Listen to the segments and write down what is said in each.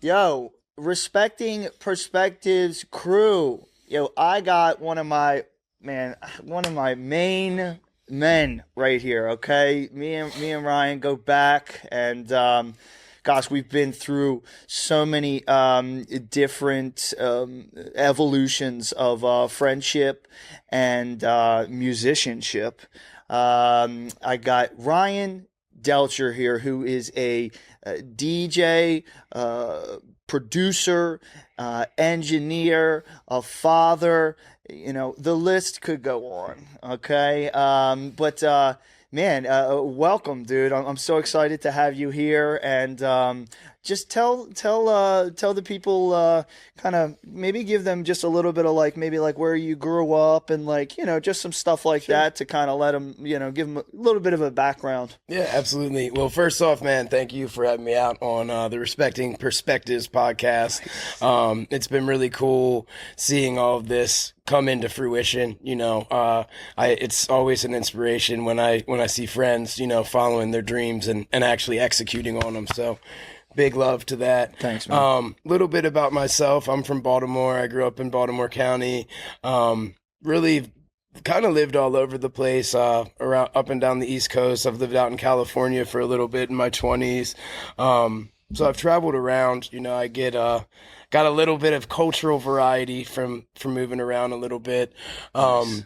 Yo, respecting perspectives crew. Yo, I got one of my main men right here. Okay, me and Ryan go back, and gosh, we've been through so many different evolutions of friendship and musicianship. I got Ryan Delcher here, who is a DJ, producer, engineer, a father. The list could go on. Okay, but man, welcome, dude. I'm so excited to have you here, and just tell the people, kind of maybe give them just a little bit of like maybe like where you grew up and like just some stuff like Sure. that to kind of let them give them a little bit of a background. Yeah, absolutely. Well, first off, man, thank you for having me out on the Respecting Perspectives podcast. It's been really cool seeing all of this come into fruition. It's always an inspiration when I see friends, following their dreams and actually executing on them. So big love to that. Thanks, man. Little bit about myself. I'm from Baltimore. I grew up in Baltimore County. Really kind of lived all over the place, around up and down the East Coast. I've lived out in California for a little bit in my 20s. So I've traveled around. I got a little bit of cultural variety from moving around a little bit. Nice.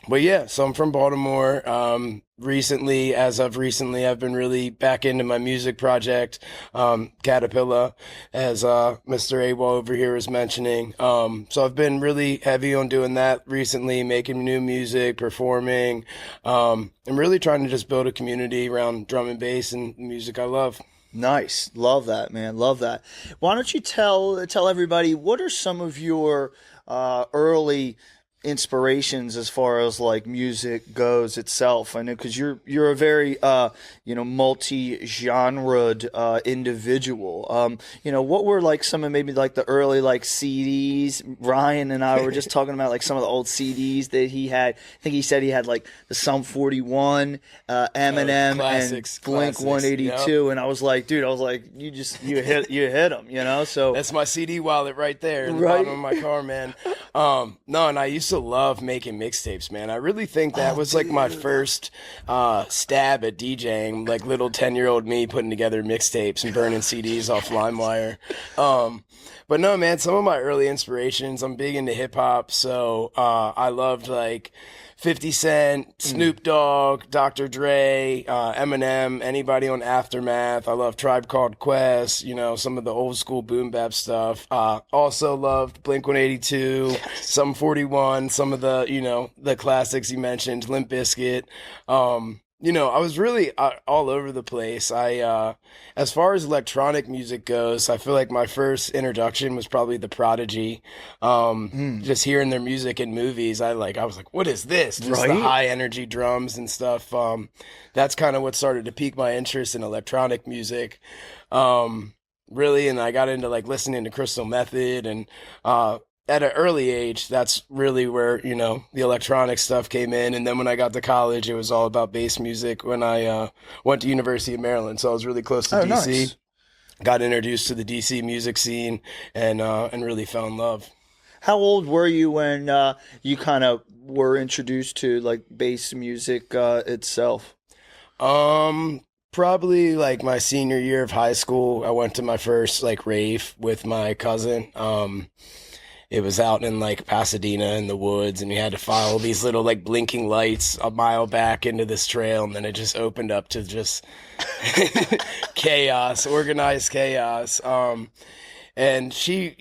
But yeah, so I'm from Baltimore. As of recently, I've been really back into my music project, CATA-PILLA, as Mr. AWOL over here was mentioning. So I've been really heavy on doing that recently, making new music, performing, and really trying to just build a community around drum and bass and music I love. Nice. Love that, man. Love that. Why don't you tell everybody what are some of your early inspirations as far as like music goes itself? I know because you're a very multi-genred individual. What were like some of maybe like the early like CDs? Ryan and I were just talking about like some of the old CDs that he had. I think he said he had like the Sum 41, Eminem, Classics, and Blink classics, 182, yep. and I was like, dude, you hit him. So That's my CD wallet right there in the Right. bottom of my car, man. No, and I used to love making mixtapes, man. I really think that was like my first stab at DJing, like little 10-year-old me putting together mixtapes and burning CDs off LimeWire. But no, man, some of my early inspirations, I'm big into hip hop, so I loved like 50 Cent, Snoop Dogg, Dr. Dre, Eminem, anybody on Aftermath. I love Tribe Called Quest, some of the old school boom bap stuff. Also loved Blink 182, Sum 41, some of the classics you mentioned, Limp Bizkit. I was really all over the place. As far as electronic music goes, I feel like my first introduction was probably The Prodigy. Just hearing their music in movies, I was like, what is this? Just the Right? high energy drums and stuff. That's kind of what started to pique my interest in electronic music. Really, and I got into like listening to Crystal Method and at an early age, that's really where, the electronic stuff came in. And then when I got to college, it was all about bass music when I went to University of Maryland. So I was really close to Oh, DC. nice. Got introduced to the DC music scene and really fell in love. How old were you when you kind of were introduced to like bass music itself? Probably like my senior year of high school, I went to my first like rave with my cousin. It was out in like Pasadena in the woods, and we had to follow these little like blinking lights a mile back into this trail, and then it just opened up to just chaos, organized chaos. And she,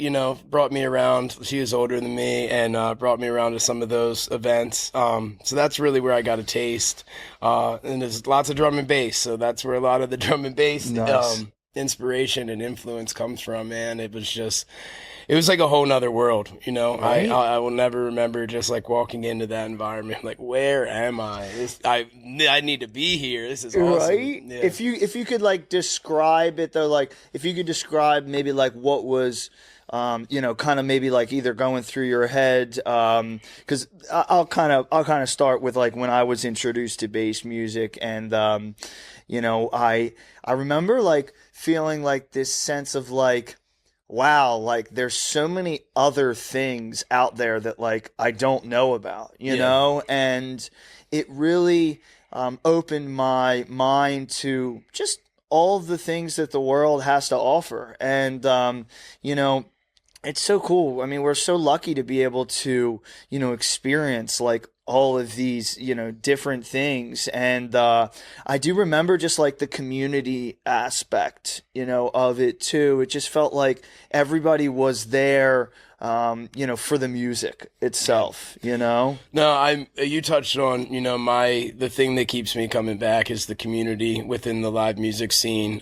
brought me around. She was older than me and brought me around to some of those events. So that's really where I got a taste. And there's lots of drum and bass, so that's where a lot of the drum and bass Nice. inspiration and influence comes from, man. It was like a whole nother world, Right? I will never remember just like walking into that environment, like, where am I? I need to be here. This is awesome. Right? Yeah. If you could like describe it though, like if you could describe maybe like what was kind of maybe like either going through your head, because I'll kind of start with like when I was introduced to bass music, and I remember like feeling like this sense of like wow, like there's so many other things out there that like I don't know about, you know? And it really opened my mind to just all of the things that the world has to offer. And, you know, it's so cool. I mean, we're so lucky to be able to, you know, experience like all of these, you know, different things. And I do remember just like the community aspect, you know, of it too. It just felt like everybody was there, you know, for the music itself, you know? No, you touched on, you know, the thing that keeps me coming back is the community within the live music scene.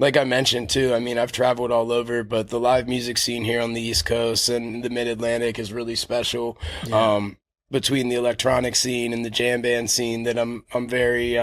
Like I mentioned too, I mean, I've traveled all over, but the live music scene here on the East Coast and the Mid-Atlantic is really special. Between the electronic scene and the jam band scene that I'm very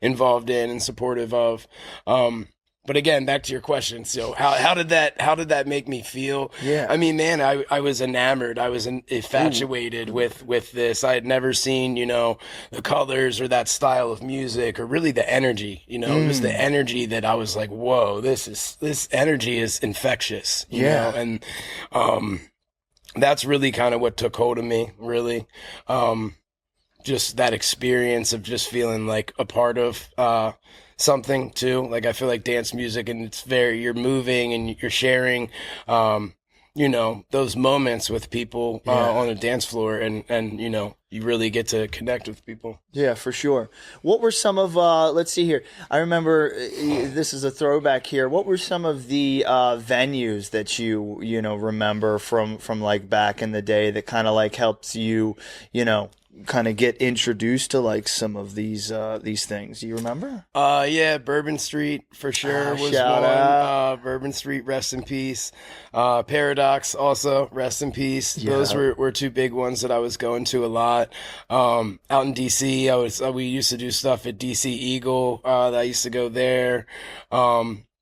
involved in and supportive of. But again, back to your question. So how did that make me feel? Yeah. I mean, man, I was enamored. I was infatuated with this. I had never seen, you know, the colors or that style of music or really the energy, you know, it was the energy that I was like, whoa, this energy is infectious, you know? And, that's really kind of what took hold of me, really. Just that experience of just feeling like a part of something too. Like I feel like dance music, and you're moving and you're sharing, you know, those moments with people on a dance floor, and you know, you really get to connect with people. Yeah, for sure. What were some of, let's see here. I remember, this is a throwback here. What were some of the venues that you know, remember from like back in the day that kind of like helps you, you know, kind of get introduced to like some of these things? Do you remember? Yeah, Bourbon Street for sure was shout one. out. Bourbon Street, rest in peace. Paradox also, rest in peace. Yeah. Those were two big ones that I was going to a lot. Out in DC, we used to do stuff at DC Eagle. That I used to go there.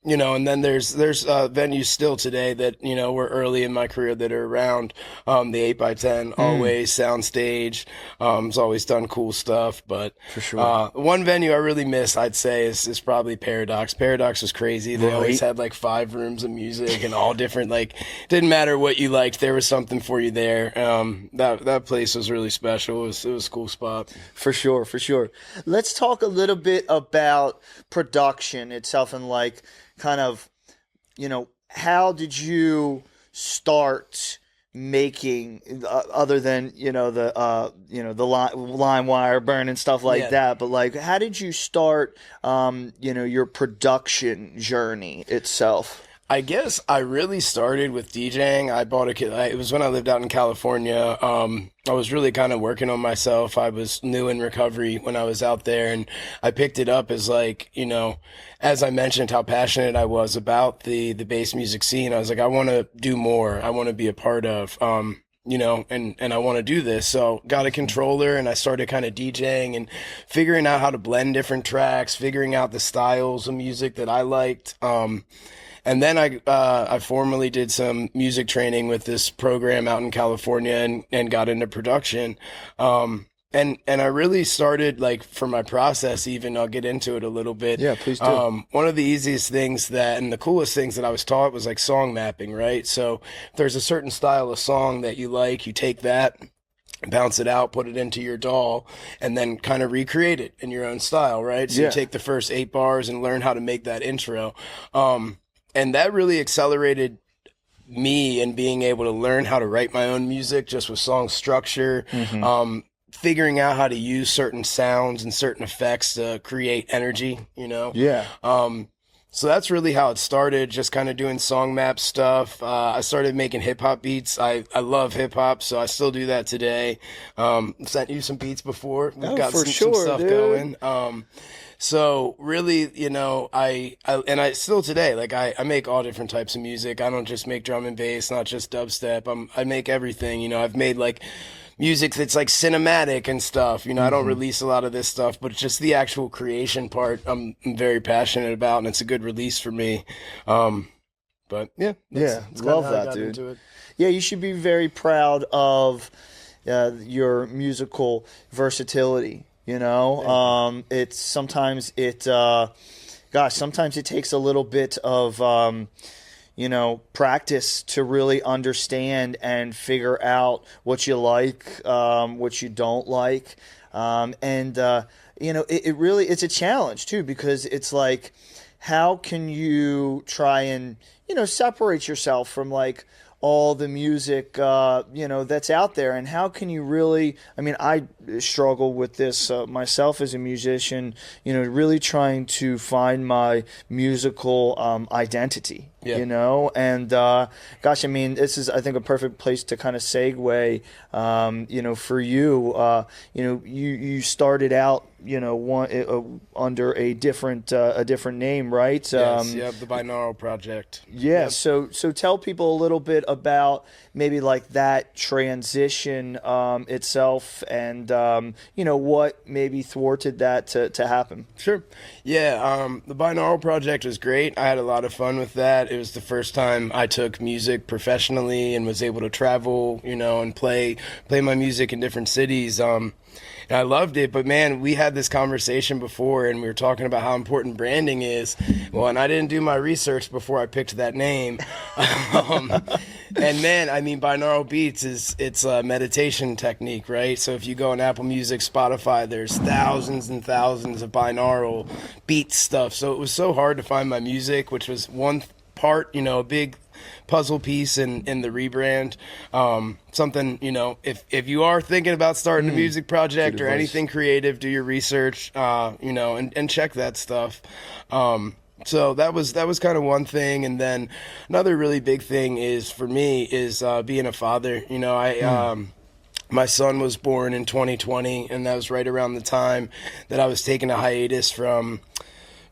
You know, and then there's venues still today that, you know, were early in my career that are around. The 8x10, always Soundstage, has always done cool stuff. But for sure, one venue I really miss, I'd say, is probably Paradox. Paradox was crazy. They always had like 5 rooms of music and all different, like, didn't matter what you liked, there was something for you there. That place was really special. It was a cool spot. For sure, for sure. Let's talk a little bit about production itself and like kind of, you know, how did you start making other than, you know, the line wire burn and stuff like that, but like how did you start you know, your production journey itself? I guess I really started with DJing. I bought it was when I lived out in California. I was really kind of working on myself. I was new in recovery when I was out there, and I picked it up as like, you know, as I mentioned how passionate I was about the bass music scene. I was like, I want to do more. I want to be a part of, you know, and I want to do this. So got a controller and I started kind of DJing and figuring out how to blend different tracks, figuring out the styles of music that I liked. And then I formally did some music training with this program out in California and got into production. And I really started, like, for my process even, I'll get into it a little bit. Yeah, please do. One of the easiest things and the coolest things that I was taught was like song mapping, right? So if there's a certain style of song that you like, you take that, bounce it out, put it into your DAW, and then kind of recreate it in your own style, right? So you take the first 8 bars and learn how to make that intro. And that really accelerated me in being able to learn how to write my own music just with song structure, figuring out how to use certain sounds and certain effects to create energy, you know? Yeah. So that's really how it started, just kind of doing song map stuff. I started making hip hop beats. I love hip hop, so I still do that today. Sent you some beats before. We've got some stuff dude. going. So really, you know, I still today, like I make all different types of music. I don't just make drum and bass, not just dubstep. I make everything, you know. I've made like music that's like cinematic and stuff, you know. I don't release a lot of this stuff, but just the actual creation part I'm very passionate about, and it's a good release for me. But yeah, that's love how I that, got dude. into it. Yeah, you should be very proud of your musical versatility. You know, it's sometimes sometimes it takes a little bit of practice to really understand and figure out what you like, what you don't like. And it really, it's a challenge too, because it's like, how can you try and, separate yourself from like all the music, that's out there, and how can you really, I mean, I struggle with this myself as a musician, really trying to find my musical identity. Yeah. And gosh, I mean, this is, I think, a perfect place to kind of segue, for you, you started out, under a different name, right? Yes, the Binaural project. Yeah, Yep. so tell people a little bit about maybe like that transition itself, and what maybe thwarted that to happen. Sure. Yeah, the Binaural project was great. I had a lot of fun with that. It was the first time I took music professionally and was able to travel, and play my music in different cities. And I loved it, but man, we had this conversation before, and we were talking about how important branding is. Well, and I didn't do my research before I picked that name. And man, I mean, binaural beats it's a meditation technique, right? So if you go on Apple Music, Spotify, there's thousands and thousands of binaural beat stuff. So it was so hard to find my music, which was one part, a big puzzle piece in the rebrand. Something, if you are thinking about starting a music project or anything creative, do your research, and check that stuff. So that was kind of one thing. And then another really big thing is for me is being a father. My son was born in 2020, and that was right around the time that I was taking a hiatus from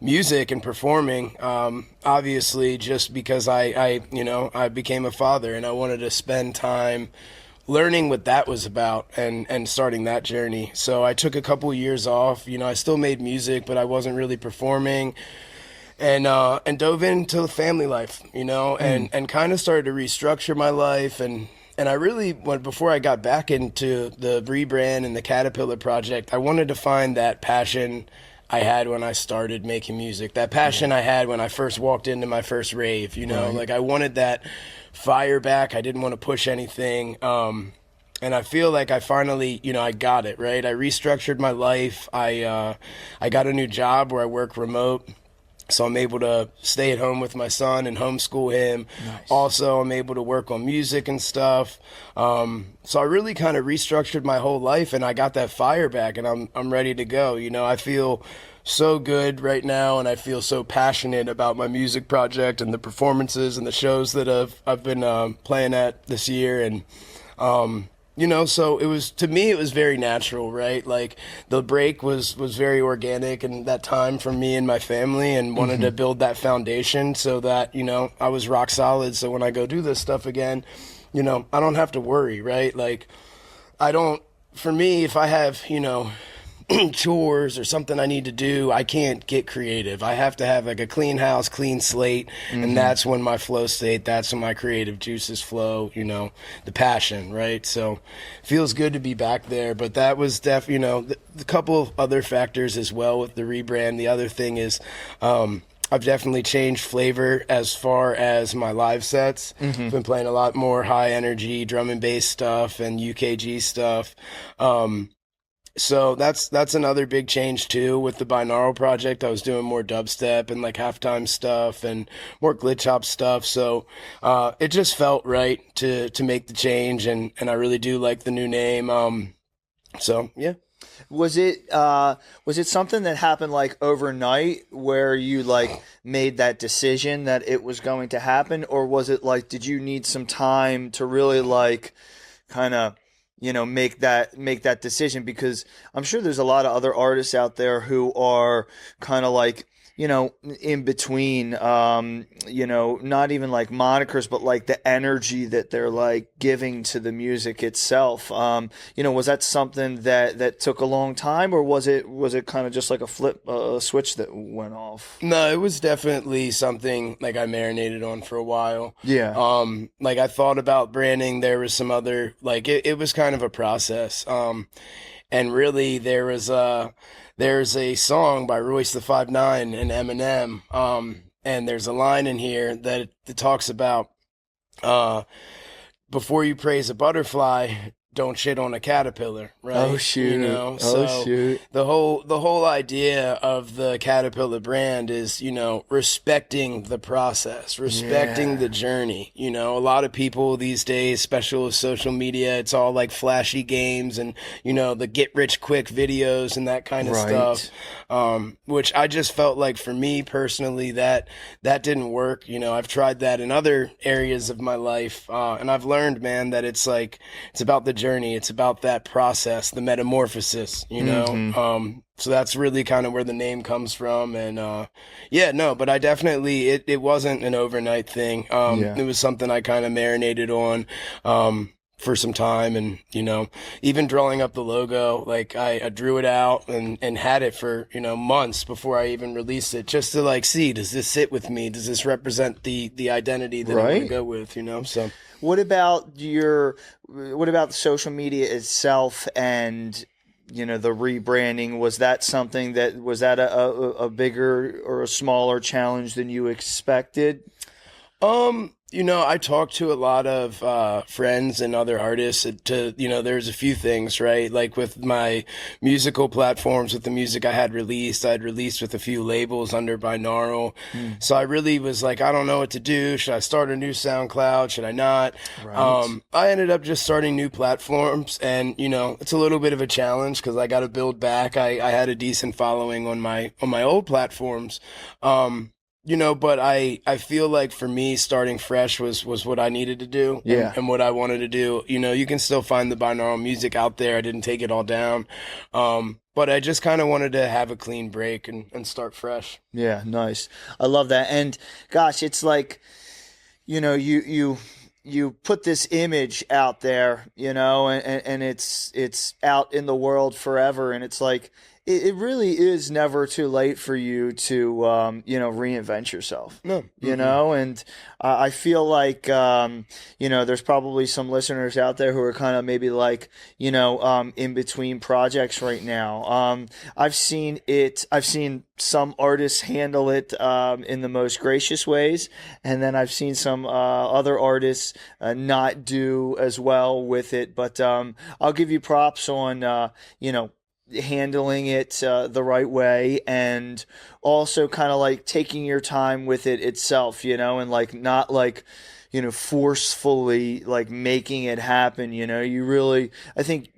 music and performing, obviously, just because I became a father, and I wanted to spend time learning what that was about and starting that journey. So I took a couple years off. I still made music, but I wasn't really performing, and dove into family life, and kind of started to restructure my life. And I really, before I got back into the rebrand and the CATA-PILLA project, I wanted to find that passion I had when I started making music, that passion I had when I first walked into my first rave, like I wanted that fire back. I didn't want to push anything. And I feel like I finally, I got it, right? I restructured my life. I got a new job where I work remote. So I'm able to stay at home with my son and homeschool him. Nice. Also, I'm able to work on music and stuff. So I really kind of restructured my whole life, and I got that fire back, and I'm ready to go. I feel so good right now, and I feel so passionate about my music project and the performances and the shows that I've been playing at this year. And so it was, to me, it was very natural, right? Like the break was very organic, and that time for me and my family, and wanted to build that foundation so that, I was rock solid. So when I go do this stuff again, I don't have to worry, right? Like for me, if I have, chores or something I need to do, I can't get creative. I have to have like a clean house, clean slate, and that's when my flow state, that's when my creative juices flow, the passion, right? So it feels good to be back there. But that was the couple of other factors as well with the rebrand. The other thing is I've definitely changed flavor as far as my live sets. I've been playing a lot more high energy drum and bass stuff and UKG stuff. So that's another big change too with the Binaural project. I was doing more dubstep and like halftime stuff and more glitch hop stuff. So it just felt right to make the change, and I really do like the new name. So yeah. Was it something that happened like overnight where you like made that decision that it was going to happen, or was it like, did you need some time to really like kind of make that decision? Because I'm sure there's a lot of other artists out there who are kind of like, in between, not even like monikers, but like the energy that they're like giving to the music itself. Was that something that took a long time, or was it kind of just like a switch that went off? No, it was definitely something like I marinated on for a while. Yeah. Like I thought about branding. There was some other, like it was kind of a process. And really there's a song by Royce the 5'9" and Eminem and there's a line in here that it talks about, before you praise a butterfly, don't shit on a caterpillar, right? Oh shoot! You know, Oh shoot! the whole idea of the CATA-PILLA brand is, you know, respecting the process, respecting the journey. You know, a lot of people these days, especially with social media, it's all like flashy games and, you know, the get rich quick videos and that kind of stuff. Which I just felt like for me personally that didn't work. You know, I've tried that in other areas of my life, and I've learned, man, that it's about the journey. It's about that process, the metamorphosis, you know? So that's really kind of where the name comes from. And, but I definitely, it wasn't an overnight thing. It was something I kind of marinated on, for some time. And, you know, even drawing up the logo, like I drew it out and had it for, you know, months before I even released it, just to like, see, does this sit with me? Does this represent the identity that I want to go with, you know? So what about the social media itself and, you know, the rebranding? Was that something was that a bigger or a smaller challenge than you expected? You know, I talked to a lot of friends and other artists you know, there's a few things, right? Like with my musical platforms, with the music I'd released with a few labels under Binaural. So I really was like, I don't know what to do. Should I start a new SoundCloud? Should I not? Right. I ended up just starting new platforms, and, you know, it's a little bit of a challenge because I got to build back. I had a decent following on my old platforms. You know, but I feel like for me, starting fresh was what I needed to do and what I wanted to do. You know, you can still find the binaural music out there. I didn't take it all down. But I just kind of wanted to have a clean break and start fresh. Yeah, nice. I love that. And gosh, it's like, you know, you put this image out there, you know, and it's out in the world forever. And it's like, it really is never too late for you to, you know, reinvent yourself. No. You know, and I feel like, you know, there's probably some listeners out there who are kind of maybe like, you know, in between projects right now. I've seen some artists handle it in the most gracious ways, and then I've seen some other artists not do as well with it. But I'll give you props on, you know, handling it the right way, and also kind of like taking your time with it itself, you know, and like not like, you know, forcefully like making it happen. You know, you really, I think,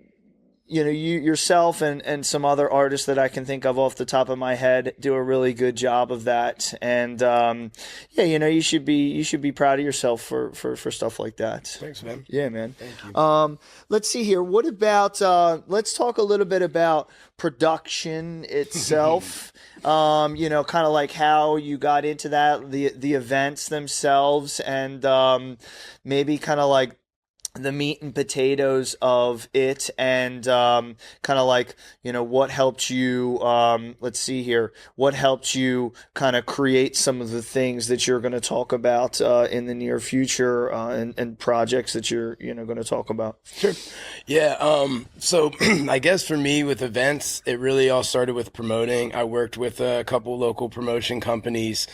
you know, you yourself and some other artists that I can think of off the top of my head do a really good job of that. And yeah, you know, you should be proud of yourself for stuff like that. Thanks, man. Yeah, man. Thank you. Let's see here. What about let's talk a little bit about production itself. You know, kind of like how you got into that, the events themselves, and maybe kind of like the meat and potatoes of it, and kind of like, you know, what helped you, let's see here, what helped you kind of create some of the things that you're going to talk about in the near future, and projects that you're, you know, going to talk about. Sure. Yeah. So I guess for me with events, it really all started with promoting. I worked with a couple local promotion companies,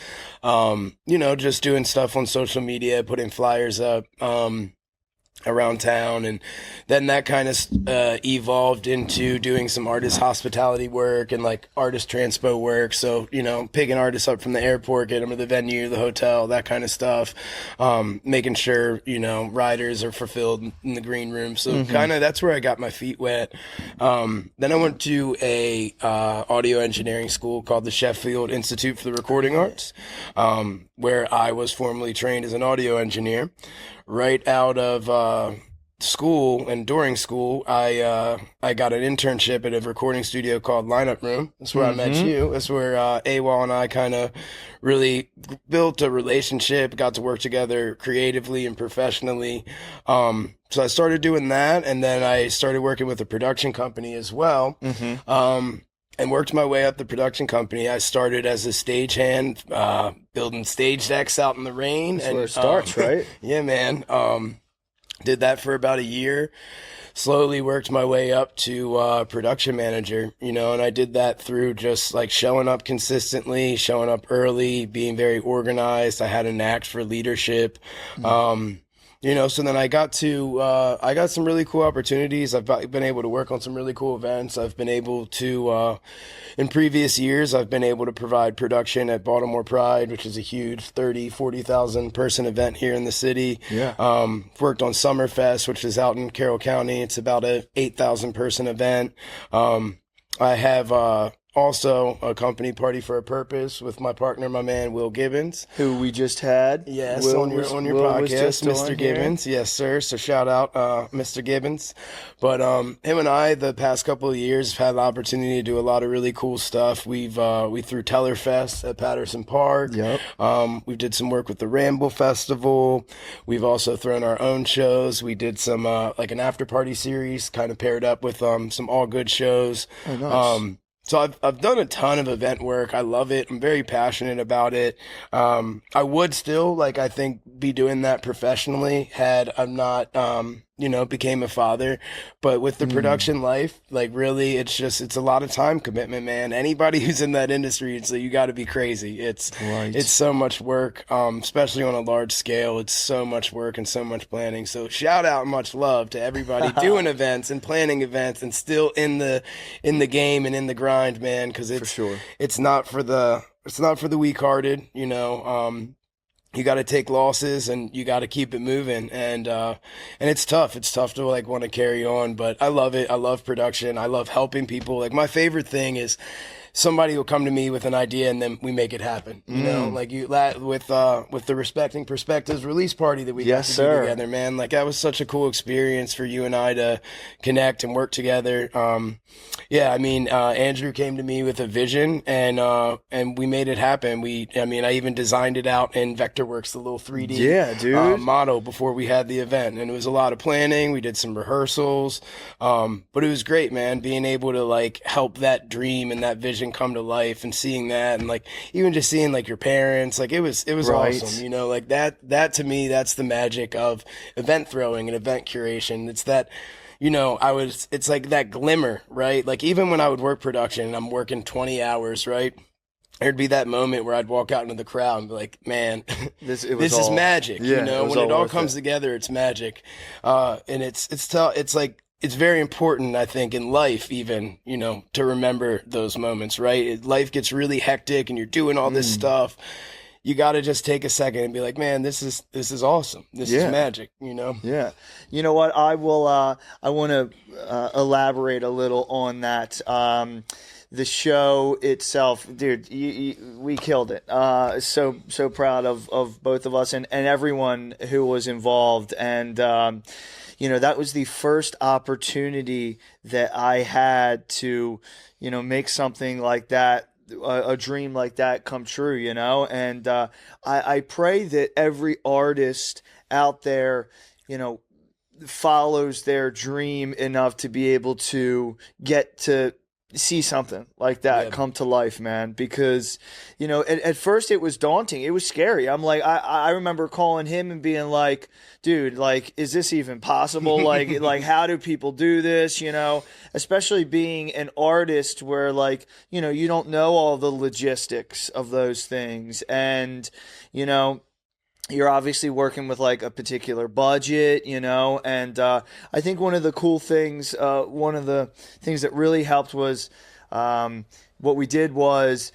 you know, just doing stuff on social media, putting flyers up, around town, and then that kind of evolved into doing some artist hospitality work and like artist transpo work. So, you know, picking artists up from the airport, getting them to the venue, the hotel, that kind of stuff, making sure, you know, riders are fulfilled in the green room. So kind of that's where I got my feet wet. Then I went to a audio engineering school called the Sheffield Institute for the Recording Arts, where I was formerly trained as an audio engineer. Right out of school, and during school, I got an internship at a recording studio called Lineup Room. That's where I met you. That's where AWOL and I kind of really built a relationship, got to work together creatively and professionally. So I started doing that, and then I started working with a production company as well. And worked my way up the production company. I started as a stagehand, building stage decks out in the rain. That's where it starts, right? Yeah, man. Did that for about a year. Slowly worked my way up to production manager, and I did that through just like showing up consistently, showing up early, being very organized. I had a knack for leadership. So then I got some really cool opportunities. I've been able to work on some really cool events. I've been able to, in previous years, I've been able to provide production at Baltimore Pride, which is a huge 40,000 person event here in the city. Yeah. Worked on Summerfest, which is out in Carroll County. It's about a 8,000 person event. I have, also a company, Party for a Purpose, with my partner, my man Will Gibbons, who we just had. Yes, Will on your Will podcast, Mr. Gibbons. Yes, sir. So shout out, Mr. Gibbons. But him and I, the past couple of years, have had the opportunity to do a lot of really cool stuff. We threw Tellerfest at Patterson Park. Yep. We did some work with the Ramble Festival. We've also thrown our own shows. We did some like an after party series, kind of paired up with some all good shows. Oh, nice. So I've done a ton of event work. I love it. I'm very passionate about it. I would still, I think, be doing that professionally had I not, became a father. But with the production life, really, it's a lot of time commitment, man. Anybody who's in that industry, you got to be crazy. It's so much work, especially on a large scale. It's so much work and so much planning. So shout out, much love to everybody doing events and planning events and still in the game and in the grind, man. Because For sure. It's not for the weak-hearted, You got to take losses and you got to keep it moving. And it's tough. It's tough to want to carry on, but I love it. I love production. I love helping people. My favorite thing is somebody will come to me with an idea and then we make it happen. With the Respecting Perspectives release party that we got to do together, man. That was such a cool experience for you and I to connect and work together. Andrew came to me with a vision and we made it happen. I even designed it out in Vectorworks, the little 3D model before we had the event. And it was a lot of planning. We did some rehearsals. But it was great, man, being able to help that dream and that vision come to life and seeing that and even just seeing your parents, it was right. Awesome, that to me, that's the magic of event throwing and event curation. It's that, it's that glimmer, right? Even when I would work production and I'm working 20 hours, right? There'd be that moment where I'd walk out into the crowd and be like, man, this is magic. When it all comes together, it's magic. And it's very important, I think, in life even, to remember those moments, right? Life gets really hectic and you're doing all this stuff. You got to just take a second and be like, man, this is awesome. This is magic, Yeah. You know what? I want to elaborate a little on that. The show itself, dude, we killed it. So proud of both of us and everyone who was involved. And, that was the first opportunity that I had to, make something like that, a dream like that come true, and I pray that every artist out there, follows their dream enough to be able to get to see something like that come to life, man, because at first it was daunting. It was scary. I'm I remember calling him and being like, dude, is this even possible? How do people do this? Especially being an artist where you don't know all the logistics of those things. And, you're obviously working with a particular budget, and I think one of the cool things, one of the things that really helped was what we did was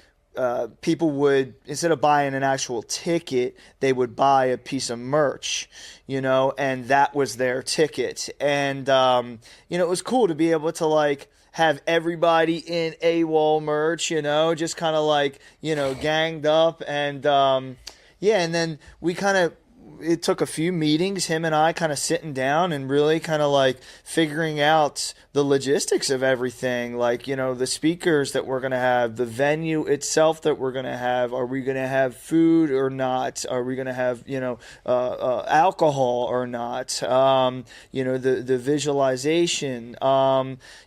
people would, instead of buying an actual ticket, they would buy a piece of merch, and that was their ticket. And, it was cool to be able to have everybody in AWOL merch, just kind of ganged up and, and then it took a few meetings, him and I kind of sitting down and really kind of figuring out the logistics of everything. The speakers that we're going to have, the venue itself that we're going to have. Are we going to have food or not? Are we going to have, alcohol or not? The visualization.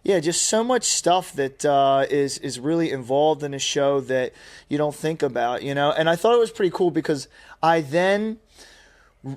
Just so much stuff that is really involved in a show that you don't think about, And I thought it was pretty cool because I then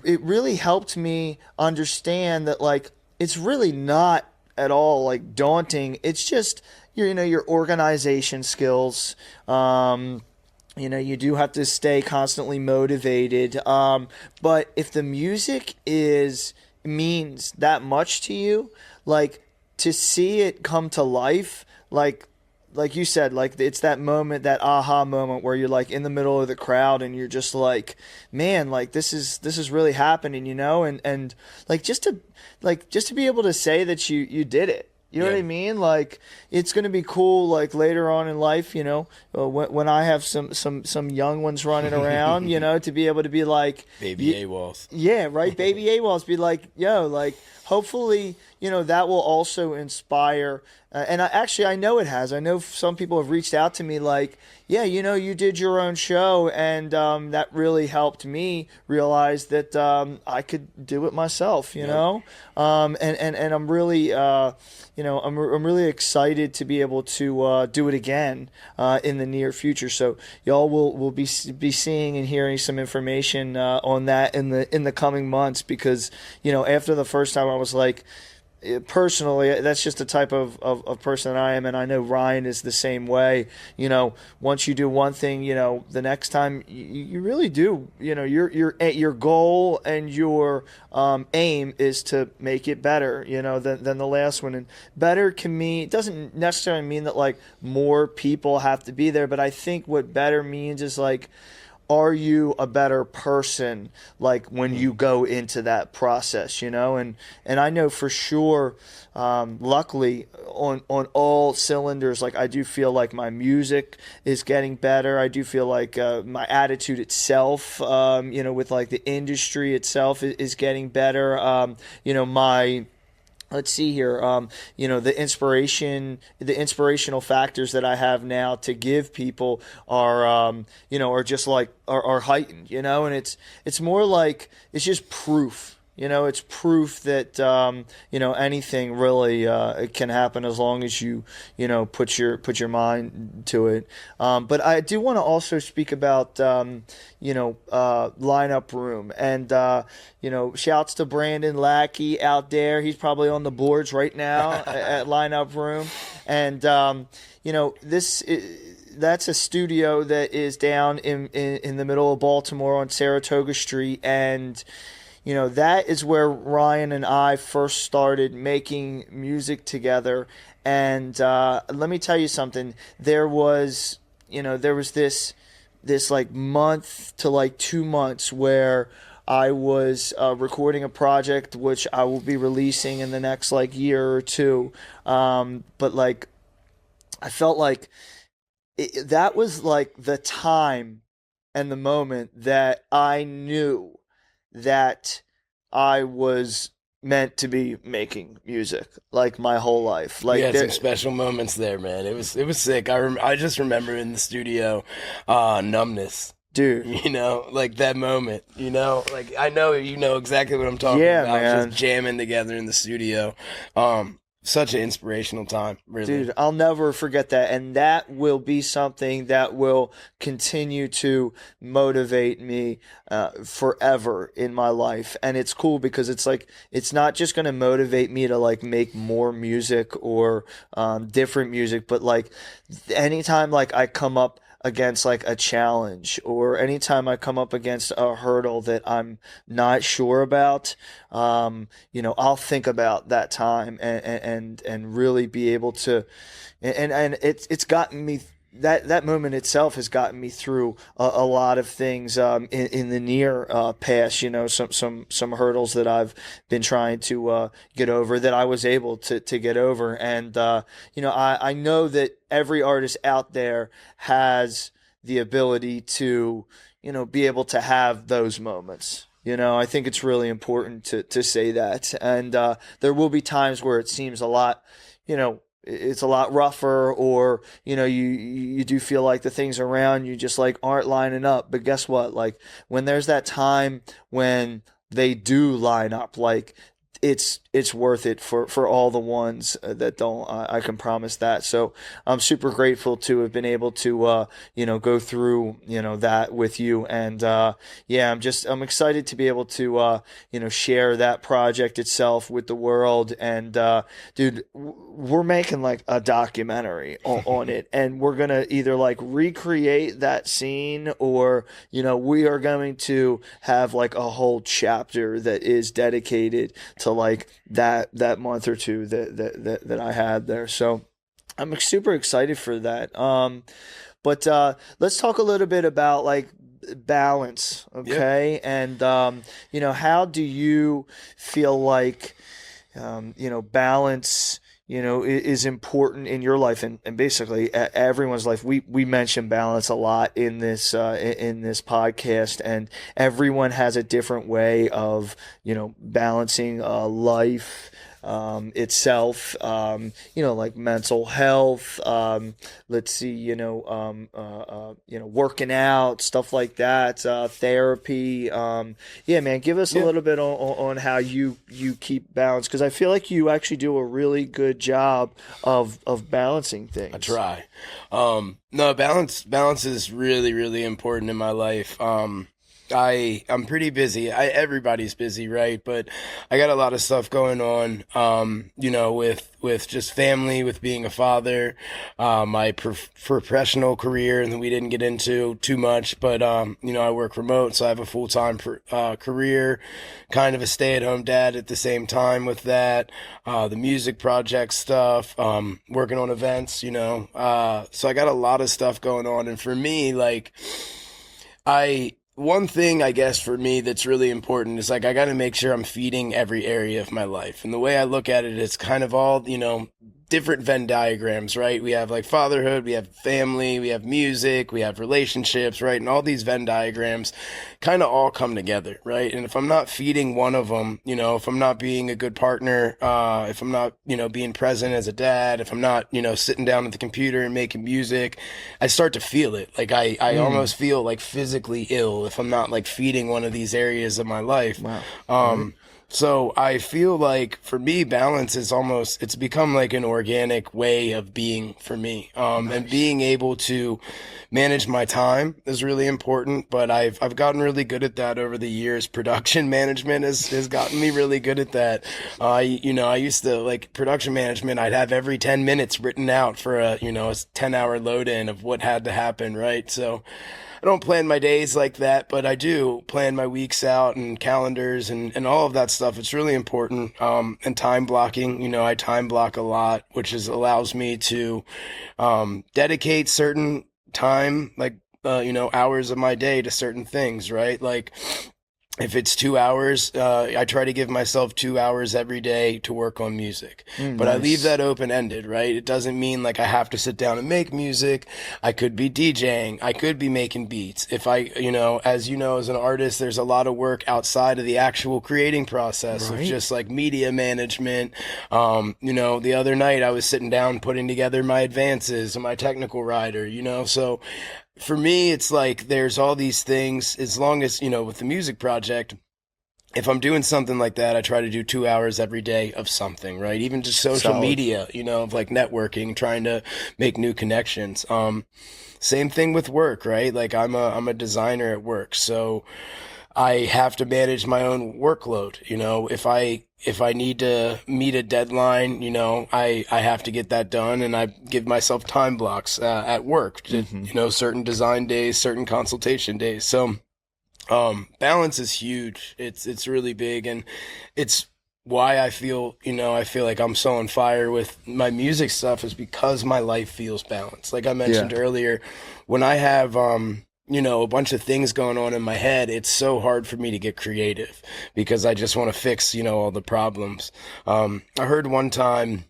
it really helped me understand that like it's really not at all like daunting. It's just your organization skills. You do have to stay constantly motivated. But if the music is means that much to you, like to see it come to life, like you said, like it's that moment, that aha moment where you're like in the middle of the crowd and you're just like, man, like this is really happening, and like just to be able to say that you did it. You know what I Yeah. mean? Like it's gonna be cool. Like later on in life, when I have some young ones running around, to be able to be like, Baby AWOLs. yeah, right. Baby AWOLs be like, yo, like, hopefully, that will also inspire. And I know it has. I know some people have reached out to me like, yeah, you did your own show, and that really helped me realize that I could do it myself, and I'm really, I'm really excited to be able to do it again in the near future. So y'all will be seeing and hearing some information on that in the coming months, because after the first time I was like, personally, that's just the type of person that I am, and I know Ryan is the same way. Once you do one thing, the next time you really do. Your goal and your aim is to make it better. Than the last one, and better can mean, it doesn't necessarily mean that like more people have to be there, but I think what better means is like, are you a better person like when you go into that process, and I know for sure, luckily on all cylinders, like I do feel like my music is getting better. I do feel like my attitude itself, with like the industry itself is getting better. My let's see here, the inspirational factors that I have now to give people are just like are heightened, and it's more like it's just proof. It's proof that anything really can happen as long as put your mind to it. But I do want to also speak about lineup room, and shouts to Brandon Lackey out there. He's probably on the boards right now at lineup room, and this. That's a studio that is down in the middle of Baltimore on Saratoga Street, and that is where Ryan and I first started making music together. And let me tell you something. There was this like month to like 2 months where I was recording a project which I will be releasing in the next like year or two. But like I felt like that was like the time and the moment that I knew that I was meant to be making music like my whole life. We Like had some special moments there, man. It was sick. I just remember in the studio, numbness. dude. Like that moment. Like I know exactly what I'm talking Yeah, about. man. Just jamming together in the studio. Such an inspirational time, really. Dude, I'll never forget that. And that will be something that will continue to motivate me forever in my life. And it's cool because it's like, it's not just going to motivate me to like make more music or different music, but like anytime like I come up against like a challenge, or anytime I come up against a hurdle that I'm not sure about, I'll think about that time and really be able to, and it's gotten me. That moment itself has gotten me through a lot of things in the near past. Some hurdles that I've been trying to get over, that I was able to get over, and I know that every artist out there has the ability to be able to have those moments. I think it's really important to say that, and there will be times where it seems a lot, it's a lot rougher, or you do feel like the things around you just like aren't lining up. But guess what? Like when there's that time when they do line up, like it's worth it for all the ones that don't. I can promise that. So I'm super grateful to have been able to go through that with you, and yeah, I'm excited to be able to share that project itself with the world. And dude, we're making like a documentary on it, and we're gonna either like recreate that scene, or we are going to have like a whole chapter that is dedicated to like that month or two that I had there. So I'm super excited for that. But let's talk a little bit about like balance, okay? Yep. And how do you feel like balance is important in your life, and basically everyone's life. We mention balance a lot in this podcast, and everyone has a different way of balancing life itself, like mental health, let's see, working out, stuff like that, therapy. Yeah, man, give us a little bit on how you keep balance, because I feel like you actually do a really good job of balancing things. I try. No, balance is really, really important in my life. I'm pretty busy. Everybody's busy, right? But I got a lot of stuff going on, with just family, with being a father, my professional career, and we didn't get into too much, but, I work remote, so I have a full-time career, kind of a stay-at-home dad at the same time with that, the music project stuff, working on events, so I got a lot of stuff going on. And for me, like, one thing, I guess, for me that's really important is like I got to make sure I'm feeding every area of my life. And the way I look at it is kind of all, different Venn diagrams, right? We have like fatherhood, we have family, we have music, we have relationships, right? And all these Venn diagrams kind of all come together, right? And if I'm not feeding one of them, if I'm not being a good partner, if I'm not, being present as a dad, if I'm not, sitting down at the computer and making music, I start to feel it. Like I almost feel like physically ill if I'm not like feeding one of these areas of my life. Wow. So I feel like for me, balance is it's become like an organic way of being for me. And being able to manage my time is really important, but I've gotten really good at that over the years. Production management has gotten me really good at that. I used to like production management. I'd have every 10 minutes written out for a 10-hour load in of what had to happen. Right. So I don't plan my days like that, but I do plan my weeks out and calendars and all of that stuff. It's really important. And time blocking, I time block a lot, which allows me to dedicate certain time, like, hours of my day to certain things, right? Like, if it's 2 hours, I try to give myself 2 hours every day to work on music. But nice. I leave that open-ended, right? It doesn't mean like I have to sit down and make music. I could be DJing. I could be making beats. If I, as an artist, there's a lot of work outside of the actual creating process of just like media management. The other night I was sitting down putting together my advances and my technical writer, so for me, it's like there's all these things, as long as, with the music project, if I'm doing something like that, I try to do 2 hours every day of something, right? Even just social media, of like networking, trying to make new connections. Same thing with work, right? Like I'm a designer at work, so I have to manage my own workload. If I need to meet a deadline, I have to get that done, and I give myself time blocks at work to, certain design days, certain consultation days. So balance is huge. It's really big, and it's why I feel like I'm so on fire with my music stuff is because my life feels balanced. Like I mentioned earlier, when I have a bunch of things going on in my head, it's so hard for me to get creative because I just want to fix, all the problems. I heard one time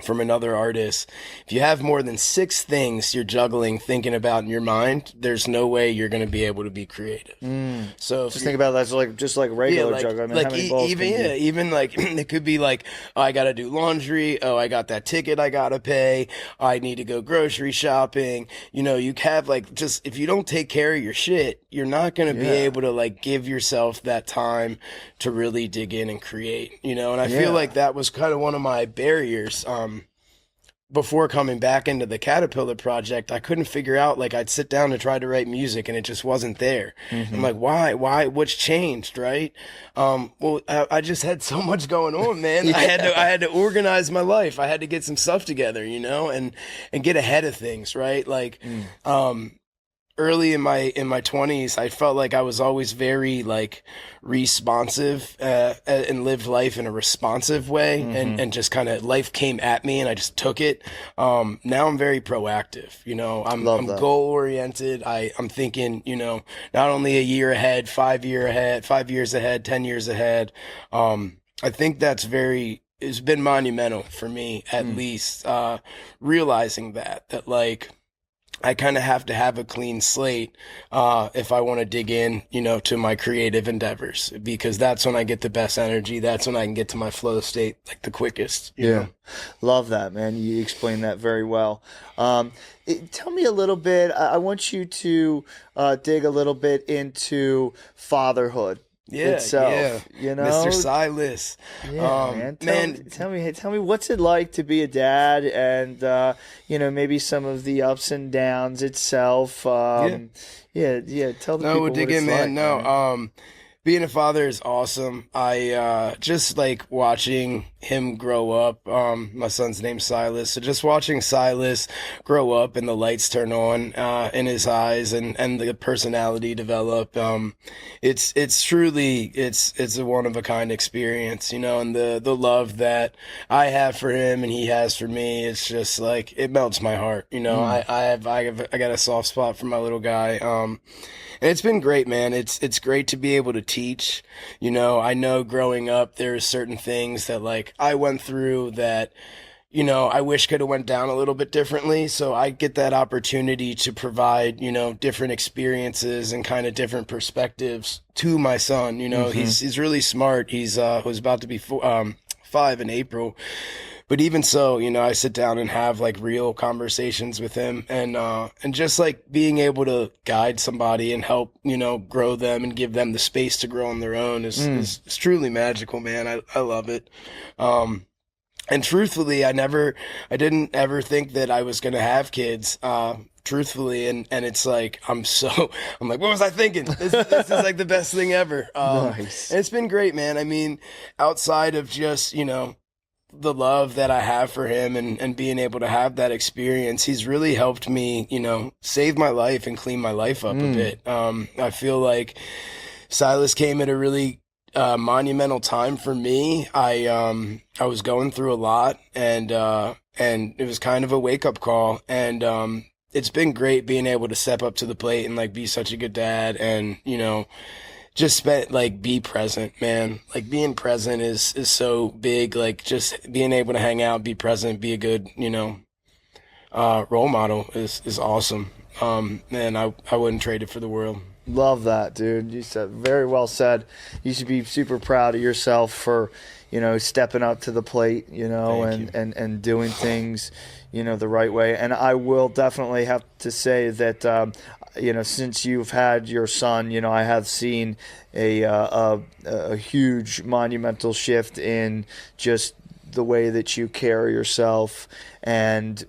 from another artist, if you have more than 6 things you're juggling, thinking about in your mind, there's no way you're going to be able to be creative. So Just think about that. So like just like regular juggling. I mean, how many balls even can you... even like it could be like, oh, I got to do laundry. Oh, I got that ticket I got to pay. I need to go grocery shopping. You know, you have like, just if you don't take care of your shit, you're not going to be able to like give yourself that time to really dig in and create, you know. And I feel like that was kind of one of my barriers. Before coming back into the CATA-PILLA project, I couldn't figure out, like, I'd sit down to try to write music and it just wasn't there. I'm like, why, what's changed, right? Well, I just had so much going on, man. I had to organize my life. I had to get some stuff together, you know, and get ahead of things, right? Like, early in my 20s, I felt like I was always very like responsive and lived life in a responsive way, and just kind of life came at me and I just took it. Now I'm very proactive, you know. I'm goal oriented. I'm thinking, you know, not only a year ahead, 5 years ahead, 10 years ahead. I think that's it's been monumental for me, at least, realizing that like, I kind of have to have a clean slate if I want to dig in, you know, to my creative endeavors, because that's when I get the best energy. That's when I can get to my flow state like the quickest. You know? Love that, man. You explained that very well. Tell me a little bit. I want you to dig a little bit into fatherhood. Itself, you know, Mr. Silas. Man, tell me what's it like to be a dad, and you know, maybe some of the ups and downs itself. Tell the people we'll dig what it's in, man. Man. Being a father is awesome. I just like watching him grow up. My son's name's Silas. So just watching Silas grow up and the lights turn on in his eyes, and the personality develop. It's truly a one of a kind experience, you know, and the love that I have for him and he has for me, it's just like, it melts my heart. You know, I got a soft spot for my little guy. And it's been great, man. It's great to be able to teach. You know, I know growing up, there's certain things that like I went through that, you know, I wish could have went down a little bit differently. So I get that opportunity to provide, you know, different experiences and kind of different perspectives to my son. You know, he's really smart. He's was about to be 5 in April. But even so, you know, I sit down and have like real conversations with him, and just like being able to guide somebody and help, you know, grow them and give them the space to grow on their own is truly magical, man. I love it. And truthfully, I didn't ever think that I was going to have kids. Truthfully, and it's like, I'm like, what was I thinking? This is like the best thing ever. Nice. And it's been great, man. I mean, outside of just, you know, the love that I have for him and being able to have that experience, he's really helped me, you know, save my life and clean my life up a bit. I feel like Silas came at a really monumental time for me. I was going through a lot, and it was kind of a wake up call, and it's been great being able to step up to the plate and like be such a good dad, and, you know, just be present, man. Like being present is so big. Like just being able to hang out, be present, be a good, you know, role model is awesome. And I wouldn't trade it for the world. Love that, dude. You said very well said. You should be super proud of yourself for, you know, stepping up to the plate, you know, and doing things, you know, the right way. And I will definitely have to say that, you know, since you've had your son, you know, I have seen a huge monumental shift in just the way that you carry yourself, and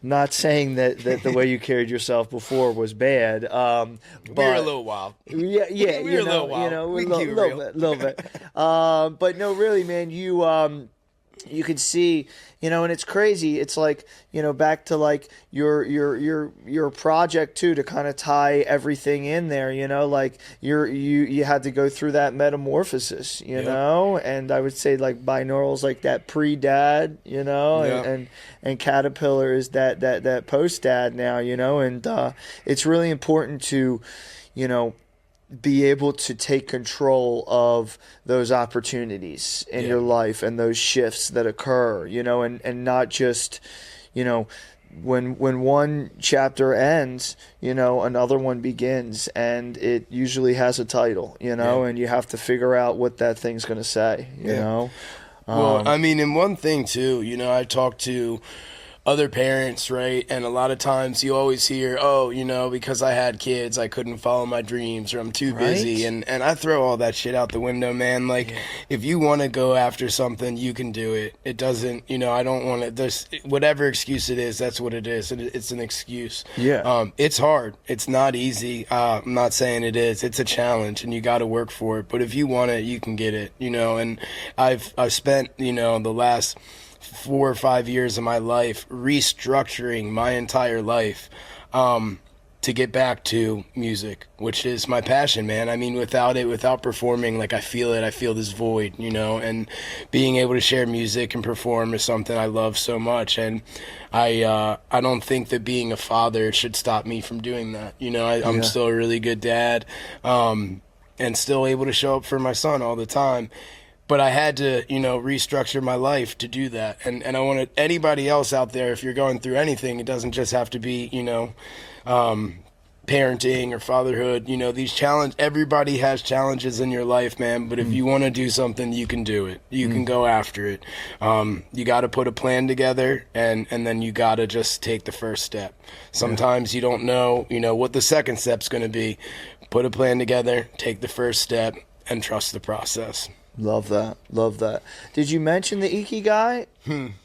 not saying that the way you carried yourself before was bad. But we were a little wild. Yeah, we were a little wild. You know, we a little bit. But no, really, man, you can see, you know, and it's crazy. It's like, you know, back to like your project too, to kind of tie everything in there, you know, like you had to go through that metamorphosis, you know, and I would say like Binaural's like that pre-dad, you know, and CATA-PILLA is that post-dad now, you know, and it's really important to, you know, be able to take control of those opportunities in your life and those shifts that occur, and not just, when one chapter ends, another one begins, and it usually has a title, and you have to figure out what that thing's going to say, you know? Well, I mean, and one thing too, I talk to other parents, right? And a lot of times you always hear, oh, because I had kids, I couldn't follow my dreams, or I'm too busy. And I throw all that shit out the window, man. Like, if you want to go after something, you can do it. It doesn't, I don't want to, there's whatever excuse it is, that's what it is. It's an excuse. Yeah. It's hard. It's not easy. I'm not saying it is. It's a challenge, and you got to work for it. But if you want it, you can get it, and I've spent, the last 4 or 5 years of my life restructuring my entire life to get back to music, which is my passion, man. I mean, without performing, like, I feel this void, and being able to share music and perform is something I love so much. And I don't think that being a father should stop me from doing that. I'm still a really good dad, and still able to show up for my son all the time. But I had to, restructure my life to do that. And I want anybody else out there, if you're going through anything, it doesn't just have to be, parenting or fatherhood. Everybody has challenges in your life, man. But if you want to do something, you can do it. You can go after it. You got to put a plan together, and then you got to just take the first step. Sometimes you don't know, what the second step's going to be. Put a plan together, take the first step, and trust the process. Love that. Did you mention the Ikigai?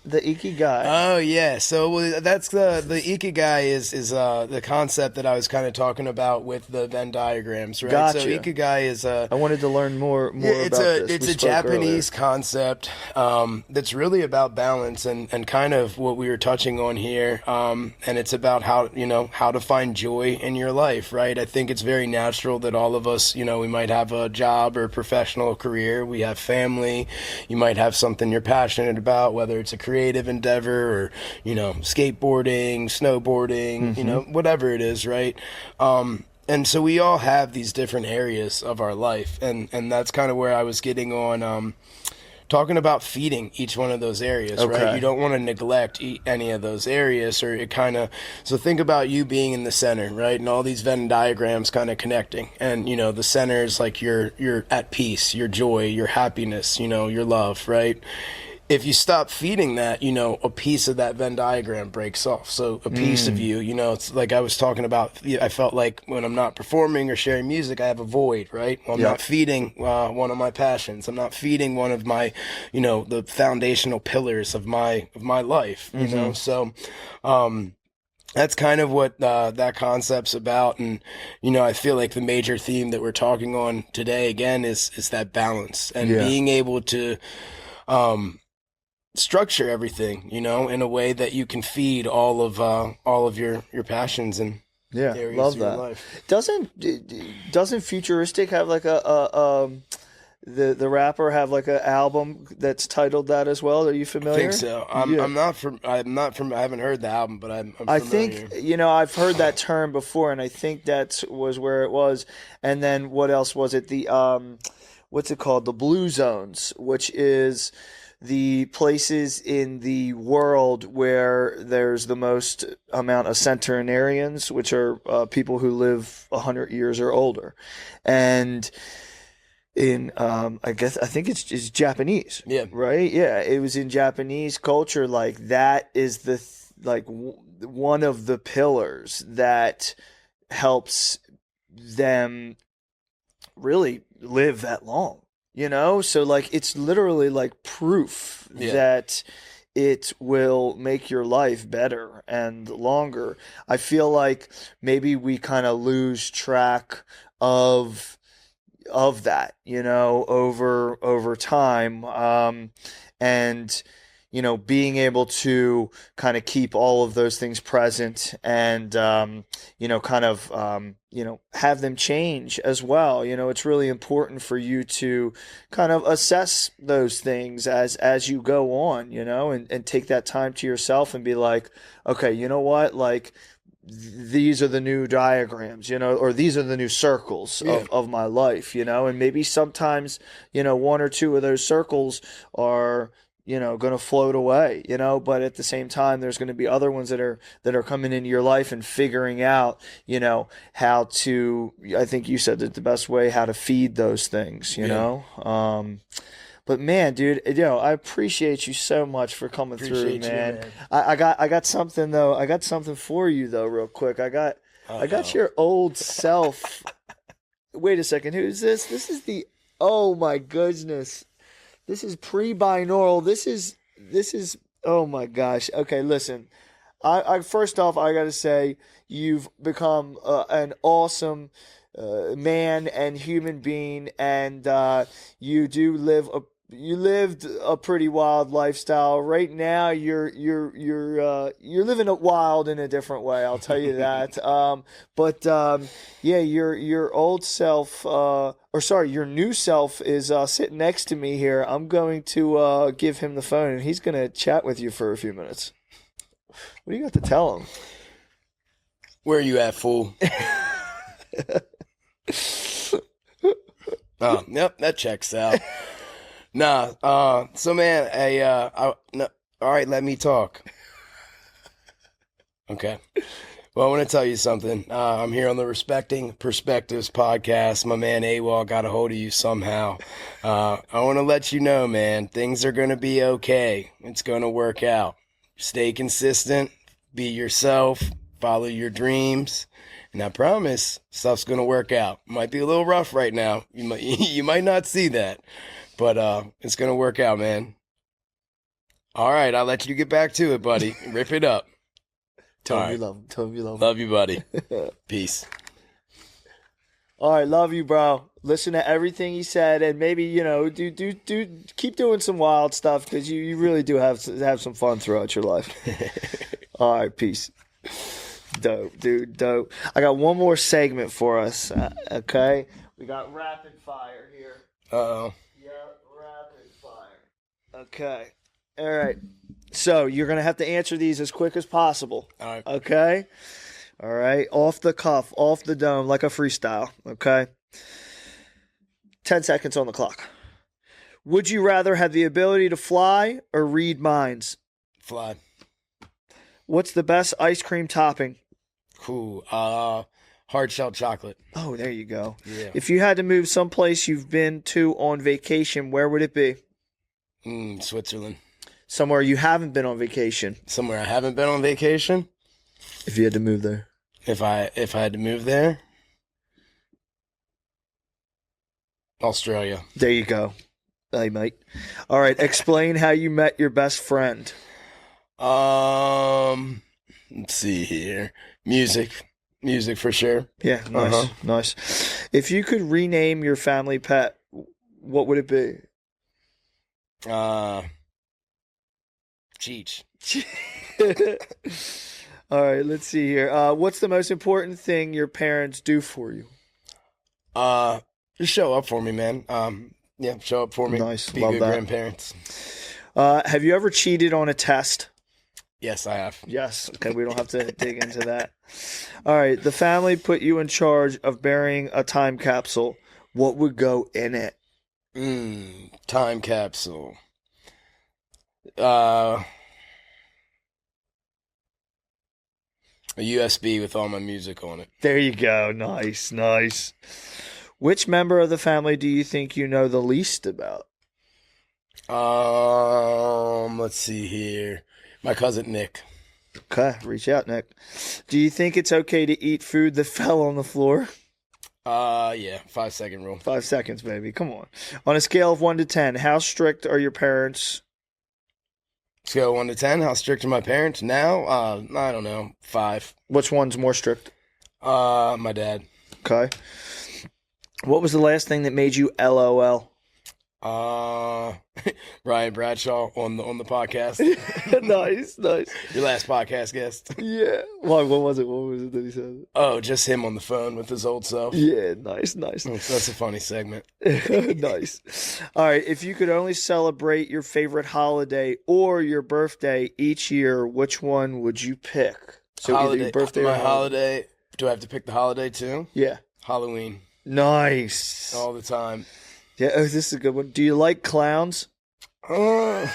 The Ikigai. Oh yeah, so that's the Ikigai is the concept that I was kind of talking about with the Venn diagrams, right? Gotcha. So Ikigai is I wanted to learn more about this. It's a Japanese concept that's really about balance and kind of what we were touching on here, and it's about how to find joy in your life, right? I think it's very natural that all of us, we might have a job or a professional career, we have family, you might have something you're passionate about, whether it's a creative endeavor or, skateboarding, snowboarding, whatever it is, right? And so we all have these different areas of our life. And that's kind of where I was getting on, talking about feeding each one of those areas, right? You don't want to neglect any of those areas, or it kind of, so think about you being in the center, right? And all these Venn diagrams kind of connecting. And, the center is like you're at peace, your joy, your happiness, your love, right? If you stop feeding that, a piece of that Venn diagram breaks off. So a piece of you, it's like I was talking about, I felt like when I'm not performing or sharing music, I have a void, right? Well, I'm not feeding one of my passions. I'm not feeding one of my, the foundational pillars of my life, you know? So, that's kind of what that concept's about. And, I feel like the major theme that we're talking on today, again, is that balance and being able to, structure everything, in a way that you can feed all of your passions and areas love of your that. life. Doesn't Futuristic have like the rapper have like an album that's titled that as well? Are you familiar? I think so. I haven't heard the album, but I'm familiar. I think, I've heard that term before, and I think that was where it was. And then what else was it? The what's it called? The Blue Zones, which is the places in the world where there's the most amount of centenarians, which are people who live 100 years or older. And in I think it's Japanese, right? Yeah, it was in Japanese culture. Like, that is one of the pillars that helps them really live that long. So like, it's literally like proof that it will make your life better and longer. I feel like maybe we kind of lose track of that, over time, and being able to kind of keep all of those things present and have them change as well. It's really important for you to kind of assess those things as you go on, and take that time to yourself and be like, okay, you know what, like, these are the new diagrams, or these are the new circles of my life, and maybe sometimes, one or two of those circles are, going to float away, but at the same time, there's going to be other ones that are coming into your life and figuring out, how to, I think you said that the best way, how to feed those things, but man, dude, I appreciate you so much for coming through, man. Man. I got something though. I got something for you though, real quick. I got your old self. Wait a second. Who's this? This is oh my goodness. This is pre-binaural. This is. Oh my gosh. Okay, listen. I first off, I gotta say you've become an awesome man and human being, and you lived a pretty wild lifestyle. Right now, you're living it wild in a different way. I'll tell you that. Yeah, your old self, your new self is sitting next to me here. I'm going to give him the phone, and he's going to chat with you for a few minutes. What do you got to tell him? Where are you at, fool? Oh, yep, that checks out. Nah, so man, no, all right, let me talk. Okay. Well, I want to tell you something. I'm here on the Respecting Perspectives podcast. My man AWOL got a hold of you somehow. I want to let you know, man, things are going to be okay. It's going to work out. Stay consistent, be yourself, follow your dreams. And I promise stuff's going to work out. Might be a little rough right now. You might not see that. But it's going to work out, man. All right, I'll let you get back to it, buddy. Rip it up. Tell him you love him. Tell him you love him. Love you, buddy. Peace. All right, love you, bro. Listen to everything he said, and maybe, do keep doing some wild stuff, because you really do have some fun throughout your life. All right, peace. Dope, dude, dope. I got one more segment for us, okay? We got rapid fire here. Uh-oh. Rapid fire. Okay. All right. So you're going to have to answer these as quick as possible. All right. Okay? All right. Off the cuff, off the dome, like a freestyle. Okay? 10 seconds on the clock. Would you rather have the ability to fly or read minds? Fly. What's the best ice cream topping? Cool. Hard shell chocolate. Oh, there you go. Yeah. If you had to move someplace you've been to on vacation, where would it be? Switzerland. Somewhere you haven't been on vacation. Somewhere I haven't been on vacation. If you had to move there. If I had to move there. Australia. There you go. Hey, mate. All right. Explain how you met your best friend. Let's see here. Music for sure. Yeah, nice, nice. If you could rename your family pet, what would it be? Cheech. All right, let's see here. What's the most important thing your parents do for you? Just show up for me, man. Yeah, show up for me. Nice, Be love good that. grandparents. Have you ever cheated on a test? Yes, I have. Yes. Okay, we don't have to dig into that. All right, the family put you in charge of burying a time capsule. What would go in it? Time capsule. A USB with all my music on it. There you go. Nice, nice. Which member of the family do you think you know the least about? Let's see here. My cousin Nick. Okay, reach out, Nick. Do you think it's okay to eat food that fell on the floor? Yeah, 5-second rule. 5 seconds, baby. Come on. On a scale of 1 to 10, how strict are your parents? Scale of 1 to 10. How strict are my parents now? I don't know. 5. Which one's more strict? My dad. Okay. What was the last thing that made you LOL? Ryan Bradshaw on the podcast. Nice. Your last podcast guest. Yeah. What was it? What was it that he said? Oh, just him on the phone with his old self. Yeah, nice. That's a funny segment. Nice. All right. If you could only celebrate your favorite holiday or your birthday each year, which one would you pick? So either your birthday or my holiday. Do I have to pick the holiday too? Yeah. Halloween. Nice. All the time. Yeah, this is a good one. Do you like clowns? I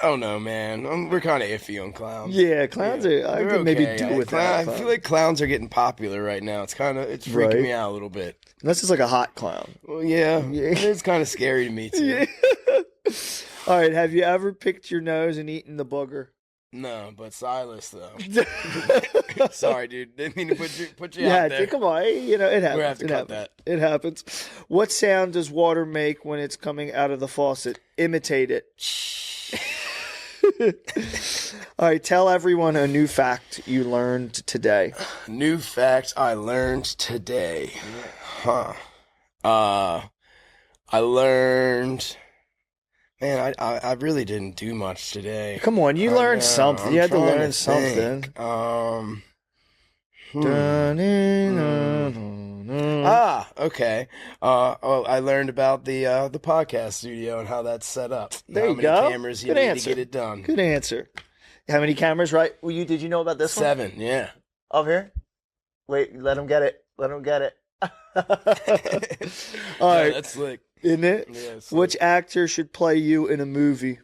don't know, man. We're kind of iffy on clowns. Yeah, clowns are. I could maybe do with that. I feel like clowns are getting popular right now. It's freaking me out a little bit. That's just like a hot clown. Well, yeah. It's kind of scary to me too. Yeah. All right. Have you ever picked your nose and eaten the booger? No, but Silas though. Sorry, dude. Didn't mean to put you out there. Come on. You know, it happens. We're gonna have to cut that. It happens. What sound does water make when it's coming out of the faucet? Imitate it. All right, tell everyone a new fact you learned today. New fact I learned today. Huh. I learned. Man, I really didn't do much today. Come on, you learned something. You had to learn something. Okay. I learned about the podcast studio and how that's set up. There you go. How many cameras you need to get it done. Good answer. How many cameras, right? Did you know about this 7, one? yeah. Over here? Wait, let him get it. All right. That's slick. Isn't it? Yeah, which actor should play you in a movie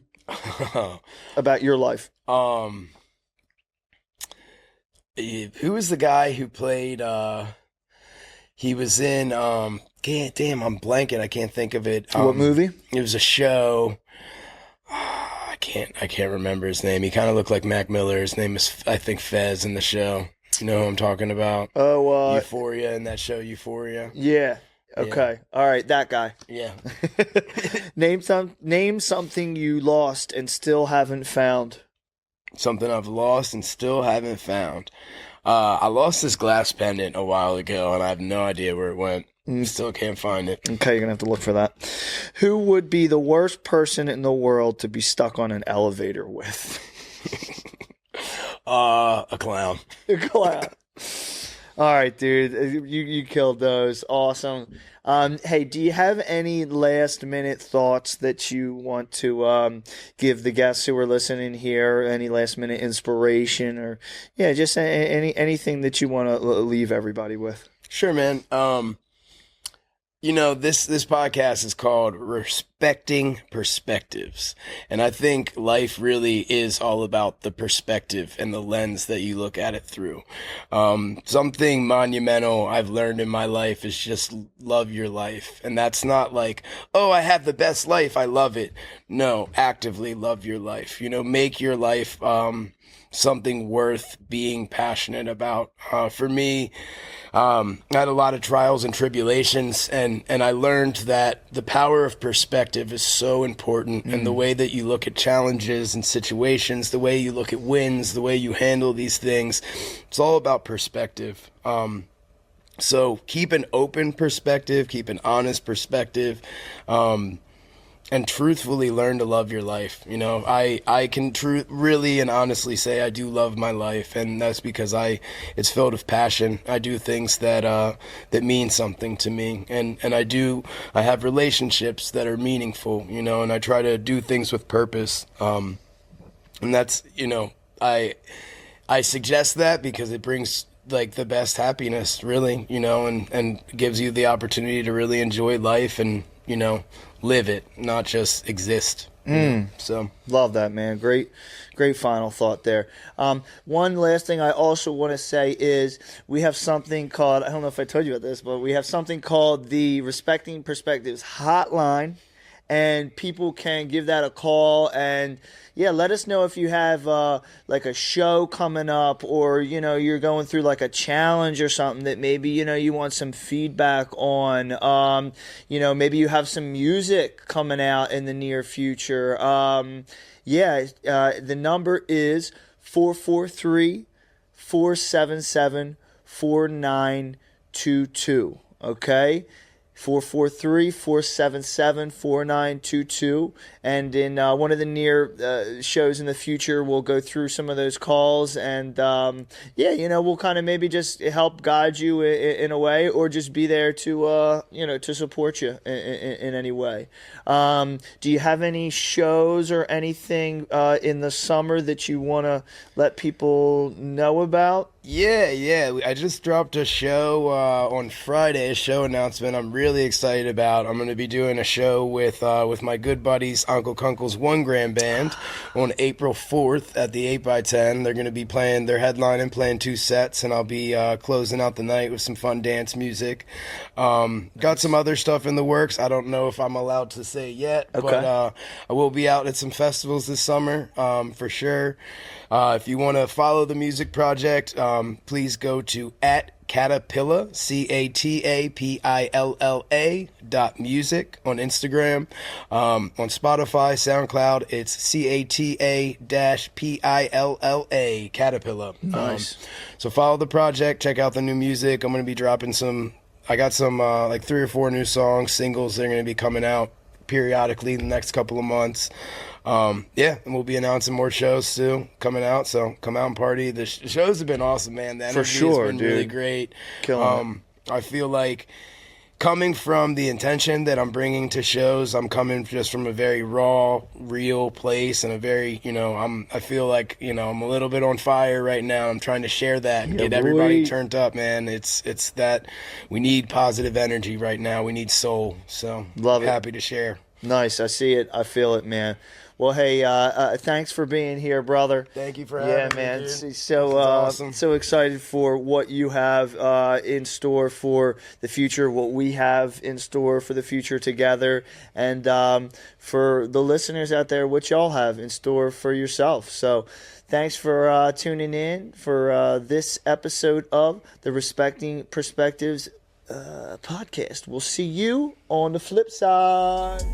about your life? Who was the guy who played he was in damn, I'm blanking. I can't think of it. What movie? It was a show. I can't remember his name. He kind of looked like Mac Miller. His name is, I think, Fez in the show. You know who I'm talking about? Oh, Euphoria, in that show Euphoria. Yeah. Okay. Yeah. All right, that guy. Yeah. Name something you lost and still haven't found. Something I've lost and still haven't found. I lost this glass pendant a while ago, and I have no idea where it went. Still can't find it. Okay, you're gonna have to look for that. Who would be the worst person in the world to be stuck on an elevator with? A clown. A clown. All right, dude. You killed those. Awesome. Hey, do you have any last minute thoughts that you want to give the guests who are listening here? Any last minute inspiration, or just anything that you want to leave everybody with? Sure, man. This podcast is called Respecting Perspectives. And I think life really is all about the perspective and the lens that you look at it through. Something monumental I've learned in my life is just love your life. And that's not like, oh, I have the best life, I love it. No, actively love your life. Make your life something worth being passionate about. For me, I had a lot of trials and tribulations, and I learned that the power of perspective is so important, and the way that you look at challenges and situations, the way you look at wins, the way you handle these things, it's all about perspective. So keep an open perspective, keep an honest perspective, and truthfully learn to love your life. I can really and honestly say I do love my life, and that's because it's filled with passion. I do things that mean something to me, and I have relationships that are meaningful, and I try to do things with purpose. And that's, I suggest that because it brings like the best happiness, really, and gives you the opportunity to really enjoy life and, live it, not just exist. So love that, man. Great final thought there. One last thing I also want to say is we have something called, I don't know if I told you about this, but we have something called the Respecting Perspectives Hotline, and people can give that a call and let us know if you have like a show coming up, or you're going through like a challenge or something that maybe you want some feedback on. Maybe you have some music coming out in the near future. The number is 443-477-4922. Okay. 443-477-4922. And in one of the near shows in the future, we'll go through some of those calls. And we'll kind of maybe just help guide you in a way, or just be there to to support you in any way. Do you have any shows or anything in the summer that you want to let people know about? Yeah. I just dropped a show on Friday, a show announcement I'm really excited about. I'm going to be doing a show with my good buddies, Uncle Kunkel's 1 Gram Band on April 4th at the 8x10. They're going to be playing their headline and playing 2 sets, and I'll be closing out the night with some fun dance music. Got some other stuff in the works. I don't know if I'm allowed to say yet, but I will be out at some festivals this summer for sure. If you want to follow the music project, please go to @CATA-PILLA, CATAPILLA .music on Instagram. On Spotify, SoundCloud, it's CATA-PILLA, CATA-PILLA. Nice. So follow the project, check out the new music. I'm going to be dropping I got some like 3 or 4 new songs, singles. They're going to be coming out periodically in the next couple of months. And we'll be announcing more shows too coming out, so come out and party. The shows have been awesome, man. The energy has been really great. I feel like, coming from the intention that I'm bringing to shows, I'm coming just from a very raw, real place, and a very, I feel like, I'm a little bit on fire right now. I'm trying to share that and get everybody turned up, man. It's that we need positive energy right now. We need soul. So happy to share. Nice. I see it. I feel it, man. Well, hey, thanks for being here, brother. Thank you for having me, man. dude. Awesome. So excited for what you have in store for the future, what we have in store for the future together, and for the listeners out there, what y'all have in store for yourself. So thanks for tuning in for this episode of the Respecting Perspectives podcast. We'll see you on the flip side.